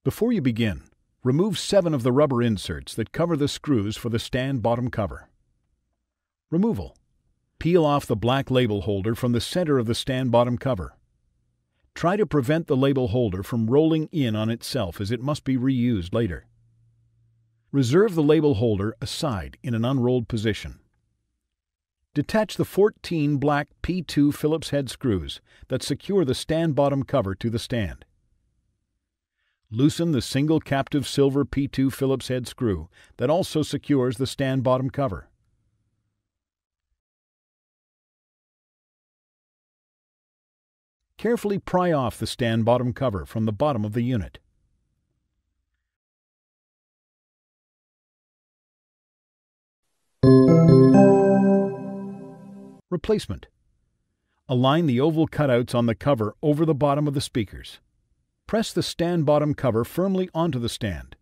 Before you begin, remove 7 of the rubber inserts that cover the screws for the stand bottom cover. Removal. Peel off the black label holder from the center of the stand bottom cover. Try to prevent the label holder from rolling in on itself, as it must be reused later. Reserve the label holder aside in an unrolled position. Detach the 14 black P2 Phillips head screws that secure the stand bottom cover to the stand. Loosen the single captive silver P2 Phillips head screw that also secures the stand bottom cover. Carefully pry off the stand bottom cover from the bottom of the unit. Replacement. Align the oval cutouts on the cover over the bottom of the speakers. Press the stand bottom cover firmly onto the stand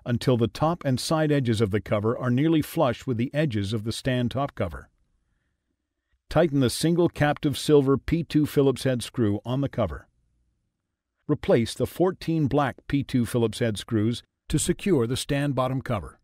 until the top and side edges of the cover are nearly flush with the edges of the stand top cover. Tighten the single captive silver P2 Phillips head screw on the cover. Replace the 14 black P2 Phillips head screws to secure the stand bottom cover.